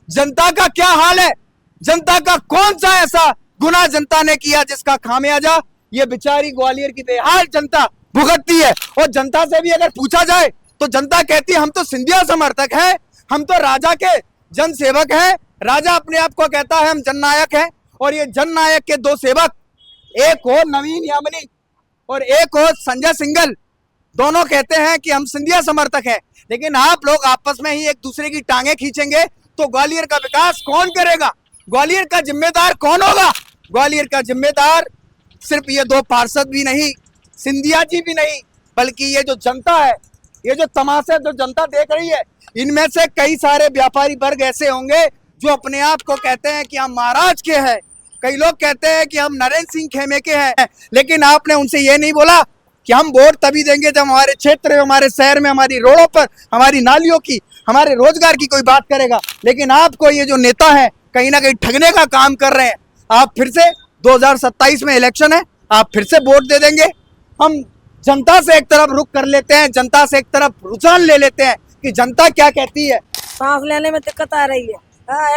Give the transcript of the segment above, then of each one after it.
जनता का क्या हाल है, जनता का कौन सा ऐसा गुनाह जनता ने किया जिसका खामियाजा ये बेचारी ग्वालियर की बेहाल जनता भुगतती है। और जनता से भी अगर पूछा जाए तो जनता कहती है हम तो सिंधिया समर्थक हैं, हम तो राजा के जन सेवक हैं। राजा अपने आप को कहता है हम जननायक हैं, और ये जननायक के दो सेवक, एक हो नवीन यामिनी और एक हो संजय सिंघल, दोनों कहते हैं कि हम सिंधिया समर्थक हैं। लेकिन आप लोग आपस में ही एक दूसरे की टांगे खींचेंगे तो ग्वालियर का विकास कौन करेगा? ग्वालियर का जिम्मेदार कौन होगा? ग्वालियर का जिम्मेदार सिर्फ ये दो पार्षद भी नहीं, सिंधिया जी भी नहीं, बल्कि ये जो जनता है, ये जो तमाशा जो जनता देख रही है, इनमें से कई सारे व्यापारी वर्ग ऐसे होंगे जो अपने आप को कहते हैं कि हम महाराज के हैं, कई लोग कहते हैं कि हम नरेंद्र सिंह खेमे के हैं। लेकिन आपने उनसे ये नहीं बोला कि हम वोट तभी देंगे जब हमारे क्षेत्र में, हमारे शहर में, हमारी रोडों पर, हमारी नालियों की, हमारे रोजगार की कोई बात करेगा। लेकिन आपको ये जो नेता है कहीं ना कहीं ठगने का काम कर रहे हैं। आप फिर से 2027 में इलेक्शन है, आप फिर से वोट दे देंगे। हम जनता से एक तरफ रुख कर लेते हैं, जनता से एक तरफ रुझान ले लेते हैं कि जनता क्या कहती है। सांस लेने में दिक्कत आ रही है,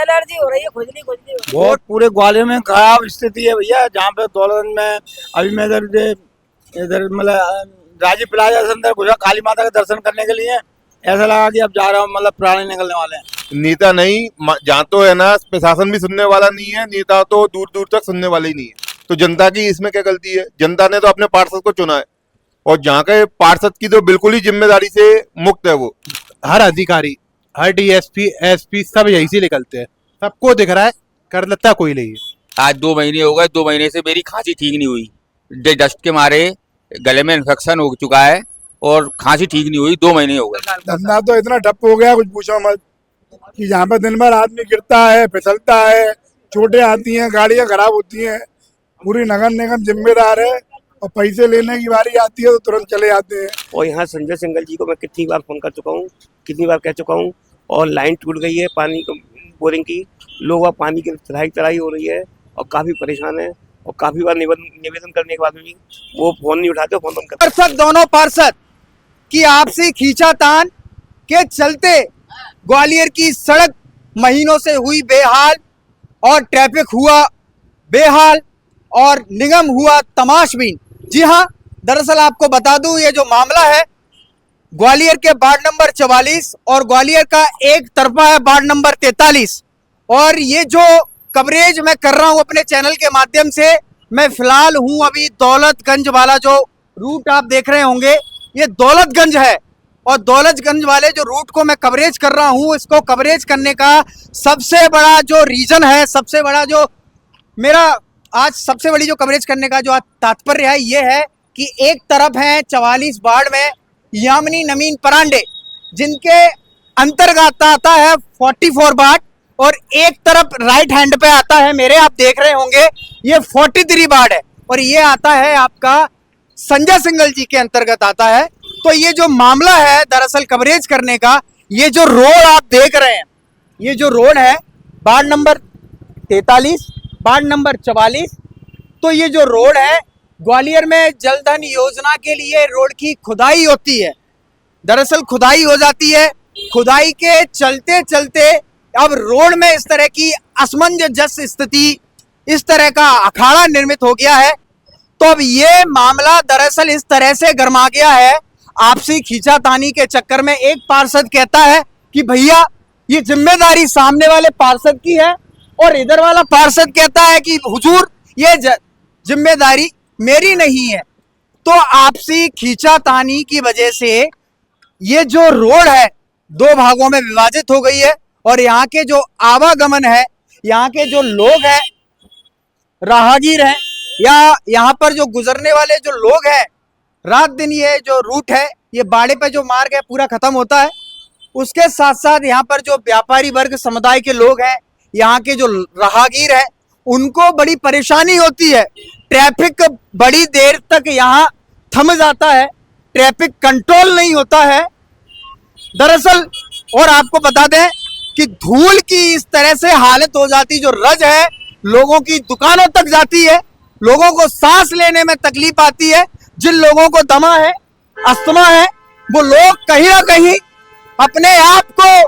एलर्जी हो रही है, खुजली हो रही है। बहुत पूरे ग्वालियर में खराब स्थिति है भैया। जहाँ पे दौलतगंज में अभी मैं इधर मतलब राजीव प्लाजा से अंदर घुसा काली माता के दर्शन करने के लिए, ऐसा लगा कि अब जा रहा हूँ, मतलब प्राण निकलने वाले हैं। नेता नहीं, जहाँ तो है ना प्रशासन भी सुनने वाला नहीं है, नेता तो दूर दूर तक सुनने वाले ही नहीं है। तो जनता की इसमें क्या गलती है? जनता ने तो अपने पार्षद को चुना है, और जहाँ के पार्षद की तो बिल्कुल ही जिम्मेदारी से मुक्त है वो। हर अधिकारी, हर डीएसपी, एसपी सब यही से निकलते हैं, सबको दिख रहा है, कर लेता कोई नहीं है। आज 2 महीने हो गए, 2 महीने से मेरी खांसी ठीक नहीं हुई। डस्ट के मारे गले में इन्फेक्शन हो चुका है और खांसी ठीक नहीं हुई, 2 महीने हो गए। धंधा तो इतना ठप हो गया कुछ पूछो मत, कि यहाँ पे दिन भर आदमी गिरता है, फिसलता है, चोटें आती हैं, गाड़ियाँ खराब होती हैं। पूरी नगर निगम जिम्मेदार है, और पैसे लेने की बारी आती है तो तुरंत चले जाते हैं। और यहाँ संजय सिंघल जी को मैं कितनी बार फोन कर चुका हूँ, कितनी बार कह चुका हूँ, और लाइन टूट गई है पानी को, बोरिंग की, लोग वहाँ पानी की तराई हो रही है और काफी परेशान है। और काफी बार निवेदन करने के बाद भी वो फोन नहीं उठाते, फोन बंद करते। पार्षद, दोनों पार्षद की आपसी खींचातान के चलते ग्वालियर की सड़क महीनों से हुई बेहाल, और ट्रैफिक हुआ बेहाल, और निगम हुआ तमाशबीन। जी हाँ, दरअसल आपको बता दूं, ये जो मामला है ग्वालियर के वार्ड नंबर 44 और ग्वालियर का एक तरफा है वार्ड नंबर 43। और ये जो कवरेज मैं कर रहा हूं अपने चैनल के माध्यम से, मैं फिलहाल हूं अभी दौलतगंज वाला जो रूट आप देख रहे होंगे, ये दौलतगंज है। और दौलतगंज वाले जो रूट को मैं कवरेज कर रहा हूं, इसको कवरेज करने का सबसे बड़ा जो रीजन है, सबसे बड़ा जो मेरा आज सबसे बड़ी जो कवरेज करने का जो तात्पर्य है, ये है कि एक तरफ है 44 वार्ड में यामिनी नवीन परांडे, जिनके अंतर्गत आता है 44 वार्ड, और एक तरफ राइट हैंड पे आता है मेरे, आप देख रहे होंगे, ये 43 वार्ड है, और ये आता है आपका संजय सिंघल जी के अंतर्गत आता है। तो ये जो मामला है दरअसल कवरेज करने का, ये जो रोड आप देख रहे हैं, ये जो रोड है वार्ड नंबर 43, वार्ड नंबर 44, तो ये जो रोड है ग्वालियर में जल धन योजना के लिए रोड की खुदाई होती है। दरअसल खुदाई हो जाती है, खुदाई के चलते चलते अब रोड में इस तरह की असमंजस स्थिति, इस तरह का अखाड़ा निर्मित हो गया है। तो अब ये मामला दरअसल इस तरह से गर्मा गया है, आपसी खींचातानी के चक्कर में एक पार्षद कहता है कि भैया ये जिम्मेदारी सामने वाले पार्षद की है, और इधर वाला पार्षद कहता है कि हुजूर ये जिम्मेदारी मेरी नहीं है। तो आपसी खींचातानी की वजह से ये जो रोड है 2 भागों में विभाजित हो गई है, और यहाँ के जो आवागमन है, यहाँ के जो लोग हैं, राहगीर हैं, या यहाँ पर जो गुजरने वाले जो लोग हैं, रात दिन ये जो रूट है, ये बाड़े पे जो मार्ग है पूरा खत्म होता है। उसके साथ साथ यहाँ पर जो व्यापारी वर्ग समुदाय के लोग हैं, यहाँ के जो राहगीर हैं, उनको बड़ी परेशानी होती है। ट्रैफिक बड़ी देर तक यहाँ थम जाता है, ट्रैफिक कंट्रोल नहीं होता है दरअसल। और आपको बता दें कि धूल की इस तरह से हालत हो जाती, जो रज है लोगों की दुकानों तक जाती है, लोगों को सांस लेने में तकलीफ आती है। जिन लोगों को दमा है, अस्थमा है, वो लोग कहीं ना कहीं अपने आप को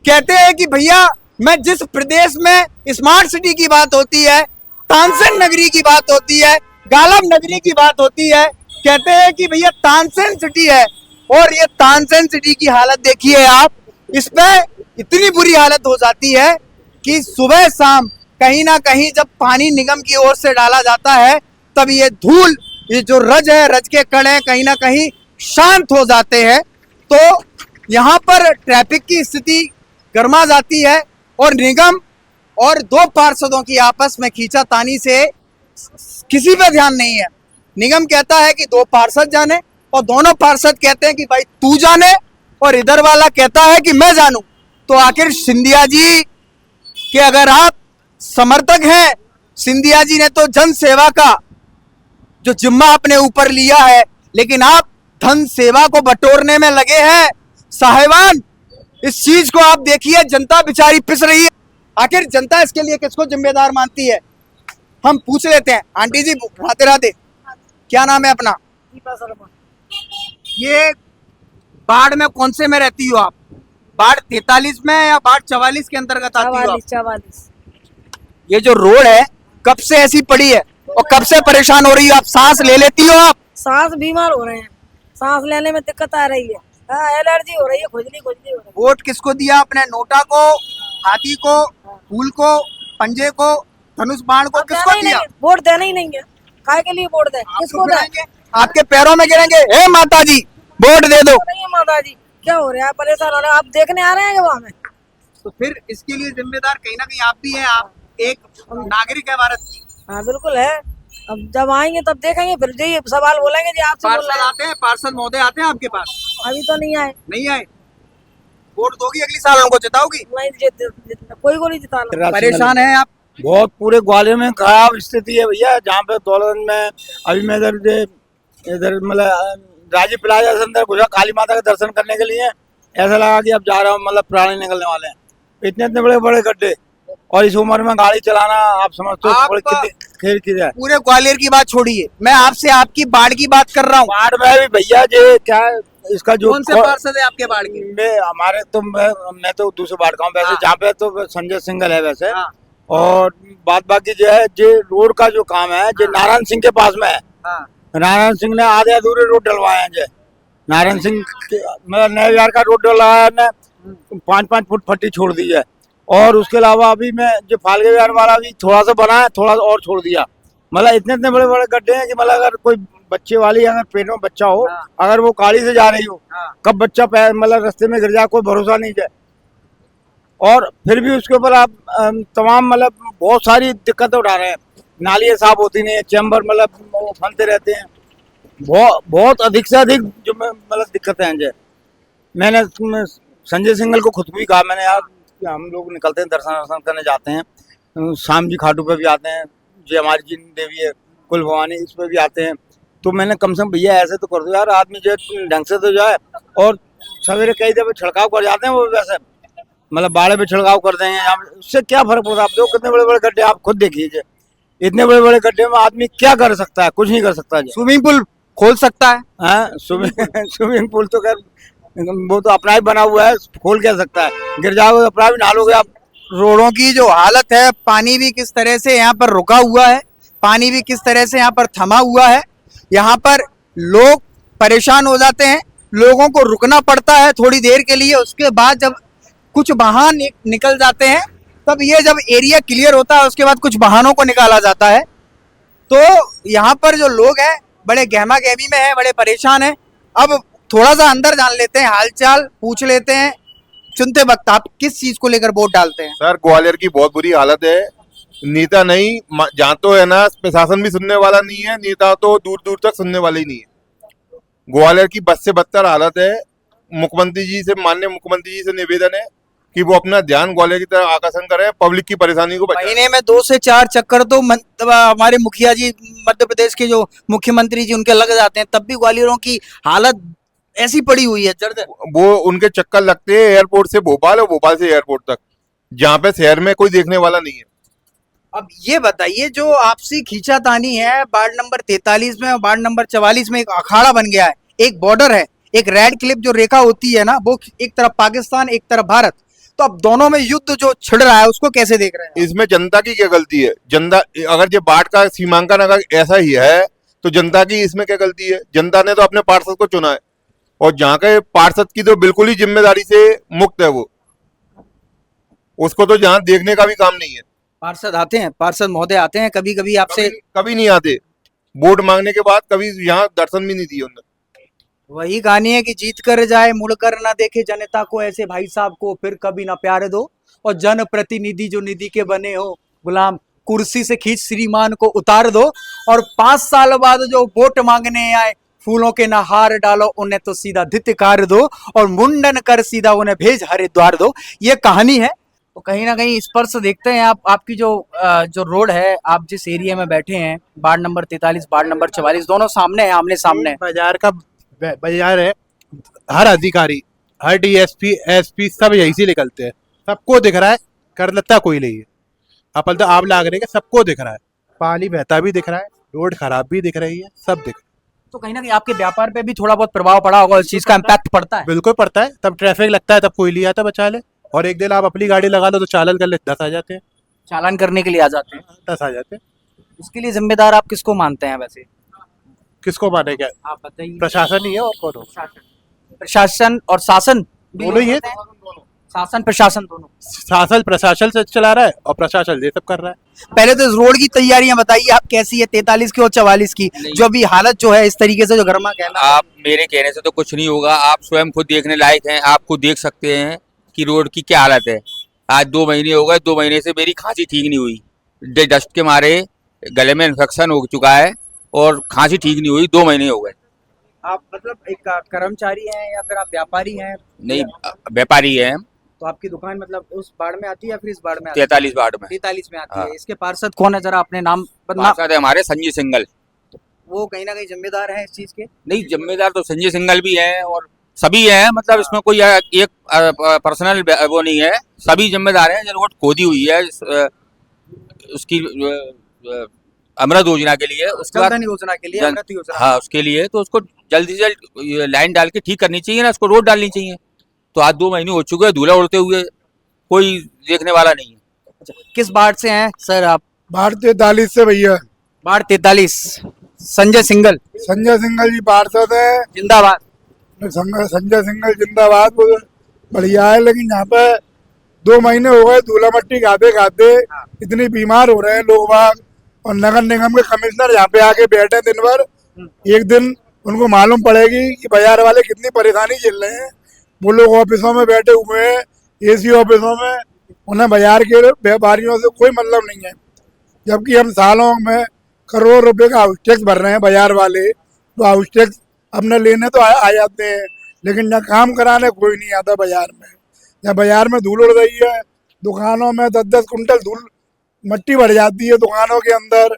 कहते हैं कि भैया मैं जिस प्रदेश में स्मार्ट सिटी की बात होती है, तानसेन नगरी की बात होती है, गालब नगरी की बात होती है, कहते हैं कि भैया तानसेन सिटी है, और ये तानसेन सिटी की हालत देखिए आप। इस पे इतनी बुरी हालत हो जाती है कि सुबह शाम कहीं ना कहीं जब पानी निगम की ओर से डाला जाता है, तब ये धूल, ये जो रज है, रज के कण है, कहीं ना कहीं शांत हो जाते हैं। तो यहाँ पर ट्रैफिक की स्थिति गर्मा जाती है और निगम और दो पार्षदों की आपस में खींचातानी से किसी पे ध्यान नहीं है। निगम कहता है कि दो पार्षद जाने, और दोनों पार्षद कहते हैं कि भाई तू जाने, और इधर वाला कहता है कि मैं जानूं। तो आखिर सिंधिया जी के अगर आप समर्थक हैं, सिंधिया जी ने तो जन सेवा का जो जिम्मा अपने ऊपर लिया है, लेकिन आप धन सेवा को बटोरने में लगे हैं। साहिबान, इस चीज को आप देखिए, जनता बेचारी पिस रही है। आखिर जनता इसके लिए किसको जिम्मेदार मानती है? हम पूछ लेते हैं। आंटी जी, राधे राधे, क्या नाम है अपना? दीपा शर्मा। ये बाढ़ में कौन से में रहती हो आप? बाढ़ 43 में या बाढ़ 44 के अंतर्गत आती हो आप? 44। ये जो रोड है कब से ऐसी पड़ी है और कब से परेशान हो रही हो आप? सांस ले लेती हो आप? सांस बीमार हो रहे हैं, सांस लेने में दिक्कत आ रही है। हाँ, एलर्जी हो रही है, खुजली हो रही है। वोट किसको दिया आपने? नोटा को, हाथी को, फूल को, पंजे को, धनुष बाण को, अब किसको देना ही दिया? नहीं, वोट देना ही नहीं है। काय के लिए वोट दे? किसको दे? गिरेंगे? आपके पैरों में गिरेंगे। हे माता जी, वोट दे दो। नहीं है माता जी, क्या हो रहा है? परेशान हो रहे हैं, आप देखने आ रहे हैं वहाँ में। तो फिर इसके लिए जिम्मेदार कहीं ना कहीं आप भी हैं। आप एक नागरिक है भारत की। हाँ बिल्कुल है। अब जब आएंगे तब देखेंगे, फिर जो ये सवाल बोलेंगे जी आपसे बोल रहे पार्षद हैं। आते हैं, पार्षद महोदय आते हैं आपके पास? अभी तो नहीं आए। नहीं आए। वोट दोगी अगली साल, उनको जिताओगी? नहीं कोई को नहीं जिताना। परेशान है आप? बहुत पूरे ग्वालियर में खराब स्थिति है भैया। जहाँ पे दौलतगंज में अभी मैं इधर मतलब राजीव प्लाजा के अंदर घुसा काली माता के दर्शन करने के लिए, ऐसा लगा कि अब जा रहा हूँ, मतलब प्राणी निकलने वाले हैं। इतने इतने बड़े बड़े गड्ढे, और इस उम्र में गाड़ी चलाना आप समझते हो आप- कितनी खेल की है। पूरे ग्वालियर की बात छोड़िए, मैं आपसे आपकी बाढ़ की बात कर रहा हूँ। बाढ़ में भी भैया जी क्या है, इसका जो कौन से पार्षद है आपके बाढ़ के? मैं तो दूसरे बाढ़ का हूँ वैसे। हाँ। जहाँ पे तो संजय सिंगल है वैसे। हाँ। और बात बाकी जो है, जो रोड का जो काम है, जो नारायण सिंह के पास में है। हाँ। नारायण सिंह ने आधे अधूरे रोड डलवाए हैं। जो नारायण सिंह मतलब नए बिहार का रोड डलवाया ने 5-5 फुट पट्टी छोड़ दी है। और उसके अलावा अभी मैं जो फालके बिहार वाला भी थोड़ा सा बना है, थोड़ा सा और छोड़ दिया। मतलब इतने इतने बड़े बड़े गड्ढे हैं कि मतलब अगर कोई बच्चे वाली अगर पेट में बच्चा हो, हाँ। अगर वो गाड़ी से जा रही हो, हाँ। कब बच्चा मतलब रास्ते में गिर जाए, कोई भरोसा नहीं है। और फिर भी उसके ऊपर आप तमाम मतलब बहुत सारी दिक्कतें उठा रहे हैं। नालियाँ साफ होती नहीं है, चैम्बर मतलब वो फंसते रहते हैं। बहुत अधिक से अधिक जो मतलब दिक्कतें हैं। जो मैंने संजय सिंगल को खुद भी कहा, मैंने यार हम लोग निकलते हैं, दर्शन करने जाते हैं, शाम जी खाटू पे भी आते हैं, जो हमारी जिन देवी है कुल भवानी, इस पे भी आते हैं। तो मैंने कम से कम भैया ऐसे तो कर दो यार, आदमी जो ढंग से तो जाए। और सवेरे कई दफे छिड़काव कर जाते हैं वो, वैसे मतलब बाड़े पे छिड़काव कर देंगे, उससे क्या फर्क पड़ता है? आप देखो कितने बड़े बड़े गड्ढे, आप खुद देखिए। इतने बड़े बड़े गड्ढे में आदमी क्या कर सकता है? कुछ नहीं कर सकता। स्विमिंग पूल खोल सकता है? स्विमिंग पूल तो खैर वो तो अपना ही बना हुआ है, खोल क्या सकता है? गिर जाओगे अपना भी नहालोगे आप। रोडों की जो हालत है, पानी भी किस तरह से यहाँ पर रुका हुआ है, पानी भी किस तरह से यहाँ पर थमा हुआ है। यहाँ पर लोग परेशान हो जाते हैं, लोगों को रुकना पड़ता है थोड़ी देर के लिए। उसके बाद जब कुछ वाहन निकल जाते हैं, तब ये जब एरिया क्लियर होता है, उसके बाद कुछ वाहनों को निकाला जाता है। तो यहाँ पर जो लोग हैं बड़े गहमा गहमी में है, बड़े परेशान हैं। अब थोड़ा सा अंदर जान लेते हैं, हालचाल पूछ लेते हैं। चुनते वक्त आप किस चीज को लेकर वोट डालते हैं? सर ग्वालियर की बहुत बुरी हालत है। नेता नहीं, जहाँ तो है ना, प्रशासन भी सुनने वाला नहीं है, नेता तो दूर दूर तक सुनने वाले ही नहीं है। ग्वालियर की बद से बदतर हालत है। मुख्यमंत्री जी से, माननीय मुख्यमंत्री जी से निवेदन है कि वो अपना ध्यान ग्वालियर की तरफ आकर्षण करें, पब्लिक की परेशानी को बचाएं। महीने में 2 से 4 चक्कर तो हमारे मुखिया जी, मध्य प्रदेश के जो मुख्यमंत्री जी, उनके लग जाते हैं, तब भी ग्वालियरों की हालत ऐसी पड़ी हुई है जर्जर। वो उनके चक्कर लगते हैं एयरपोर्ट से भोपाल और भोपाल से एयरपोर्ट तक, जहाँ पे शहर में कोई देखने वाला नहीं है। अब ये बताइए, जो आपसी खींचातानी है वार्ड नंबर 43 में और वार्ड नंबर 44 में, एक अखाड़ा बन गया है, एक बॉर्डर है, एक रेड क्लिप जो रेखा होती है ना, वो एक तरफ पाकिस्तान एक तरफ भारत। तो अब दोनों में युद्ध जो छिड़ रहा है उसको कैसे देख रहे हैं? इसमें जनता की क्या गलती है? जनता, अगर ये बाढ़ का सीमांकन अगर ऐसा ही है तो जनता की इसमें क्या गलती है? जनता ने तो अपने पार्षद को चुना है, और जहाँ के पार्षद की तो बिल्कुल ही जिम्मेदारी से मुक्त है वो, उसको तो जहाँ देखने का भी काम नहीं है। पार्षद आते हैं, पार्षद महोदय आते हैं कभी कभी आपसे? कभी नहीं आते, वोट मांगने के बाद कभी यहाँ दर्शन भी नहीं दिए उन्होंने। वही कहानी है कि जीत कर जाए मुड़ कर ना देखे जनता को, ऐसे भाई साहब को फिर कभी ना प्यार दो, और जन प्रतिनिधि जो निधि के बने हो गुलाम, कुर्सी से खींच श्रीमान को उतार दो, और 5 साल बाद जो वोट मांगने आए फूलों के ना हार डालो, उन्हें तो सीधा धिक्कार दो और मुंडन कर सीधा उन्हें भेज हरिद्वार दो। ये कहानी है। तो कहीं ना कहीं स्पर्श देखते हैं आप, आपकी जो रोड है, आप जिस एरिया में बैठे हैं, वार्ड नंबर 43 वार्ड नंबर 44 दोनों सामने है, आमने सामने। बाजार का बाजार है, हर अधिकारी, हर डीएसपी एसपी सब यहीं से निकलते हैं, सबको दिख रहा है, कर लेता कोई नहीं है। अपन तो आप लाग रहे हैं, सबको दिख रहा है, पानी बहता भी दिख रहा है, रोड खराब भी दिख रही है, सब दिख रहा है। तो कहीं ना कहीं आपके व्यापार पे भी थोड़ा बहुत प्रभाव पड़ा होगा, इस चीज का इम्पैक्ट पड़ता है? बिल्कुल पड़ता है, तब ट्रैफिक लगता है, तब कोई नहीं आता बचा ले। और एक दिन आप अपनी गाड़ी लगा लो तो चालन कर ले, 10 आ जाते हैं, चालान करने के लिए आ जाते हैं, 10 आ जाते हैं। इसके लिए जिम्मेदार आप किसको मानते हैं वैसे? किसको माने क्या? आप बताइए। प्रशासन ही है, और कौन हो? प्रशासन और शासन भी दोनों ही है। होते हैं? शासन प्रशासन दोनों। शासन प्रशासन से चला रहा है और प्रशासन ये सब कर रहा है। पहले तो इस रोड की तैयारियां बताइए आप कैसी है, 43 की और 44 की, जो अभी हालत जो है इस तरीके से जो गर्मा कहना। आप मेरे कहने से तो कुछ नहीं होगा, आप स्वयं खुद देखने लायक हैं, आप खुद देख सकते हैं कि रोड की क्या हालत है। आज 2 महीने हो गए, 2 महीने से मेरी खांसी ठीक नहीं हुई, डस्ट के मारे गले में इन्फेक्शन हो चुका है और खांसी ठीक नहीं हुई, 2 महीने हो गए। आप मतलब एक कर्मचारी हैं या फिर आप व्यापारी हैं? नहीं, व्यापारी है। तो आपकी दुकान मतलब उस बाड़ में आती है या फिर इस बाड़ में आती है? 43 वार्ड में। 43 में आती हाँ। है। इसके पार्षद कौन है, जरा अपने नाम पार्षद है हमारे संजय सिंघल। वो कहीं ना कहीं जिम्मेदार है इस चीज के? नहीं, जिम्मेदार तो संजय सिंघल भी है और सभी हैं, मतलब इसमें कोई एक पर्सनल वो नहीं है, सभी जिम्मेदार हैं। जो रोड खोदी हुई है उसकी अमृत योजना के लिए, उसके बाद जनधन योजना के लिए, जन- अमृत योजना। हाँ उसके लिए, तो उसको जल्द से जल्द लाइन डाल के ठीक करनी चाहिए ना, उसको रोड डालनी चाहिए। तो आज 2 महीने हो चुके हैं, धूला उड़ते हुए, कोई देखने वाला नहीं है। अच्छा, किस वार्ड से हैं सर आप? वार्ड 43 से भैया। वार्ड 43, संजय सिंघल संजय सिंघल जी पार्षद है। जिंदाबाद। संजय सिंघल जिंदाबाद, वो बढ़िया है। लेकिन यहाँ पे 2 महीने हो गए धूला मट्टी खाते खाते, इतनी बीमार हो रहे हैं लोग बाग। और नगर निगम के कमिश्नर यहाँ पे आके बैठे दिन भर, एक दिन उनको मालूम पड़ेगी कि बाजार वाले कितनी परेशानी झेल रहे हैं। वो लोग ऑफिसों में बैठे हुए हैं, एसी ऑफिसों में, उन्हें बाजार के व्यापारियों से कोई मतलब नहीं है। जबकि हम सालों में करोड़ रुपए का हाउस टैक्स भर रहे हैं बाजार वाले, तो हाउस टैक्स अपने लेने तो आ जाते हैं, लेकिन जहाँ काम कराने कोई नहीं आता बाजार में। जहाँ बाजार में धूल उड़ रही है, दुकानों में 10-10 कुंटल धूल मट्टी भर जाती है दुकानों के अंदर,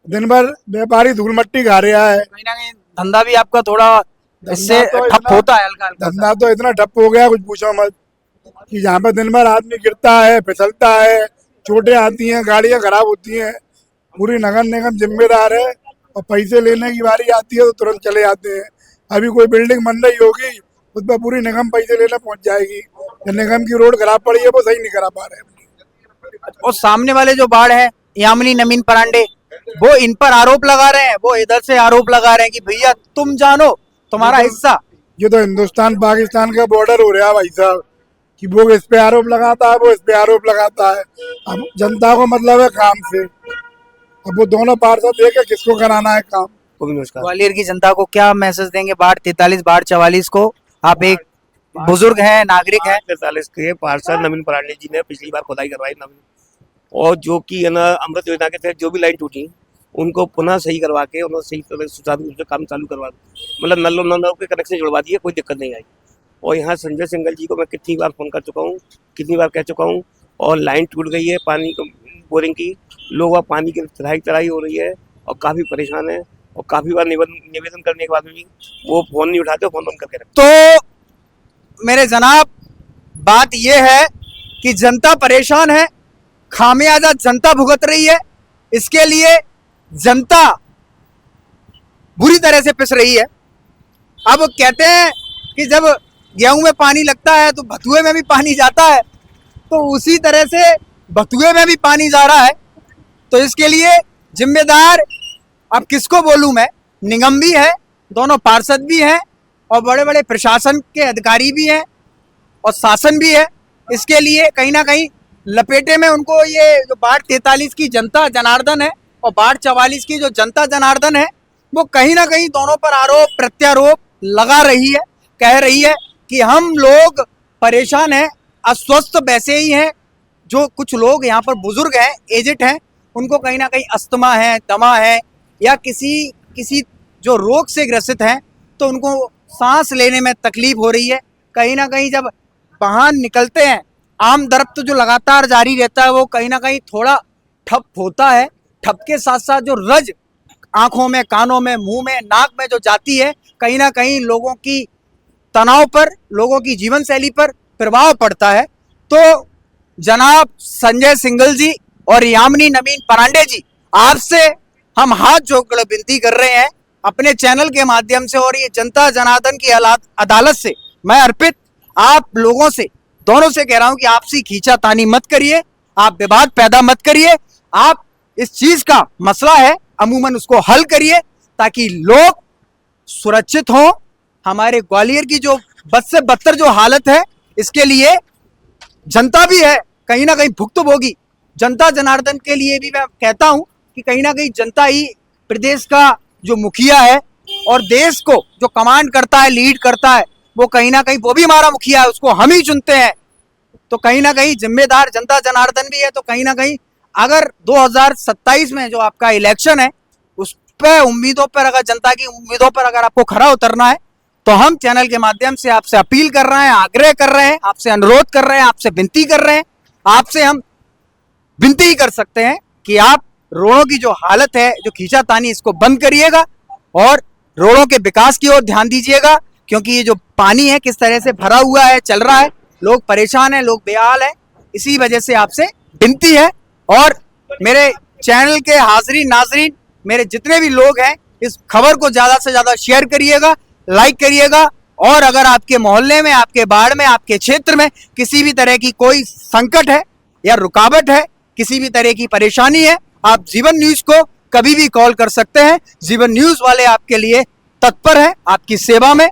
दिन भर व्यापारी धूल मट्टी खा रहा है। कहीं ना कहीं धंधा भी आपका थोड़ा इससे धंधा तो ठप इतना- होता है, हल्का हल्का सा। धंधा तो इतना ठप हो गया कुछ पूछो मत, कि जहाँ पे दिन भर आदमी गिरता है, फिसलता है, चोटें आती हैं, गाड़ियाँ खराब होती हैं, पूरी नगर निगम जिम्मेदार है। और पैसे लेने की बारी आती है तो तुरंत चले जाते हैं। अभी कोई बिल्डिंग बन रही होगी, उस पर पूरी निगम पैसे लेने पहुंच जाएगी। जो निगम की रोड खराब पड़ी है वो सही नहीं करा पा रहे हैं। और सामने वाले जो बाढ़ है, यामिनी नवीन परांडे, वो इन पर आरोप लगा रहे हैं, वो इधर से आरोप लगा रहे हैं कि भैया तुम जानो, तुम्हारा हिस्सा। ये तो हिंदुस्तान पाकिस्तान का बॉर्डर हो रहा है भाई साहब, कि वो इस पे आरोप लगाता है, वो इस पे आरोप लगाता है। अब जनता को मतलब है काम से, अब वो दोनों पार्षद एक है, किसको कराना है काम। को भी नमस्कार। ग्वालियर की जनता को क्या मैसेज देंगे वार्ड 43 वार्ड 44 को? आप एक बुजुर्ग हैं, नागरिक हैं। 43 के पार्षद नवीन परांडे जी ने पिछली बार खुदाई करवाई नवीन, और जो कि है ना अमृत योजना के तहत जो भी लाइन टूटी उनको पुनः सही करवा के उन्होंने सही तरह सुचारू रूप से काम चालू करवा, मतलब नलों के कनेक्शन जुड़वा दिए, कोई दिक्कत नहीं आई। और यहाँ संजय सिंघल जी को मैं कितनी बार फोन कर चुका हूँ, कितनी बार कह चुका हूँ, और लाइन टूट गई है पानी बोरिंग की, लोग वहाँ पानी की तराई हो रही है और काफ़ी परेशान है। और काफ़ी बार निवेदन करने के बाद भी वो फ़ोन नहीं उठाते, फ़ोन बंद करके रखते। तो मेरे जनाब, बात यह है कि जनता परेशान है, खामियाजा जनता भुगत रही है, इसके लिए जनता बुरी तरह से पिस रही है। अब कहते हैं कि जब गेहूं में पानी लगता है तो भतुए में भी पानी जाता है, तो उसी तरह से बथुए में भी पानी जा रहा है। तो इसके लिए जिम्मेदार अब किसको बोलूं मैं, निगम भी है, दोनों पार्षद भी हैं और बड़े बड़े प्रशासन के अधिकारी भी हैं और शासन भी है। इसके लिए कहीं ना कहीं लपेटे में उनको ये जो बाढ़ 43 की जनता जनार्दन है और बाढ़ 44 की जो जनता जनार्दन है, वो कहीं ना कहीं दोनों पर आरोप प्रत्यारोप लगा रही है, कह रही है कि हम लोग परेशान हैं, अस्वस्थ वैसे ही हैं। जो कुछ लोग यहाँ पर बुजुर्ग हैं, एजेड हैं, उनको कहीं ना कहीं अस्थमा है, दमा है या किसी जो रोग से ग्रसित हैं, तो उनको सांस लेने में तकलीफ हो रही है। कहीं ना कहीं जब वाहन निकलते हैं, आम दरफ्त जो लगातार जारी रहता है, वो कहीं ना कहीं थोड़ा ठप होता है। ठप के साथ साथ जो रज आंखों में, कानों में, मुंह में, नाक में जो जाती है, कहीं ना कहीं लोगों की तनाव पर, लोगों की जीवन शैली पर प्रभाव पड़ता है। तो जनाब संजय सिंघल जी और यामिनी नवीन परांडे जी, आपसे हम हाथ जोड़कर विनती कर रहे हैं अपने चैनल के माध्यम से और ये जनता जनार्दन की अदालत से मैं अर्पित आप लोगों से, दोनों से कह रहा हूं कि आपसी खींचातानी मत करिए, आप विवाद पैदा मत करिए। आप इस चीज का मसला है, अमूमन उसको हल करिए ताकि लोग सुरक्षित हों। हमारे ग्वालियर की जो बद से बदतर जो हालत है, इसके लिए जनता भी है कहीं ना कहीं भुक्तभोगी। जनता जनार्दन के लिए भी मैं कहता हूं कि कहीं ना कहीं जनता ही प्रदेश का जो मुखिया है और देश को जो कमांड करता है, लीड करता है, वो कहीं ना कहीं वो भी हमारा मुखिया है, उसको हम ही चुनते हैं। तो कहीं ना कहीं जिम्मेदार जनता जनार्दन भी है। तो कहीं ना कहीं अगर 2027 में जो आपका इलेक्शन है, उस पर उम्मीदों पर, अगर जनता की उम्मीदों पर अगर आपको खरा उतरना है, तो हम चैनल के माध्यम से आपसे अपील कर रहे हैं, आग्रह कर रहे हैं, आपसे अनुरोध कर रहे हैं, आपसे विनती कर रहे हैं, आपसे हम विनती ही कर सकते हैं कि आप रोडों की जो हालत है, जो खींचातानी, इसको बंद करिएगा और रोडों के विकास की ओर ध्यान दीजिएगा। क्योंकि ये जो पानी है किस तरह से भरा हुआ है, चल रहा है, लोग परेशान हैं, लोग बेहाल हैं। इसी वजह से आपसे विनती है। और मेरे चैनल के हाजरीन नाजरीन, मेरे जितने भी लोग हैं, इस खबर को ज्यादा से ज्यादा शेयर करिएगा, लाइक करिएगा। और अगर आपके मोहल्ले में, आपके वार्ड में, आपके क्षेत्र में किसी भी तरह की कोई संकट है या रुकावट है, किसी भी तरह की परेशानी है, आप जीवन न्यूज को कभी भी कॉल कर सकते हैं। जीवन न्यूज वाले आपके लिए तत्पर है, आपकी सेवा में।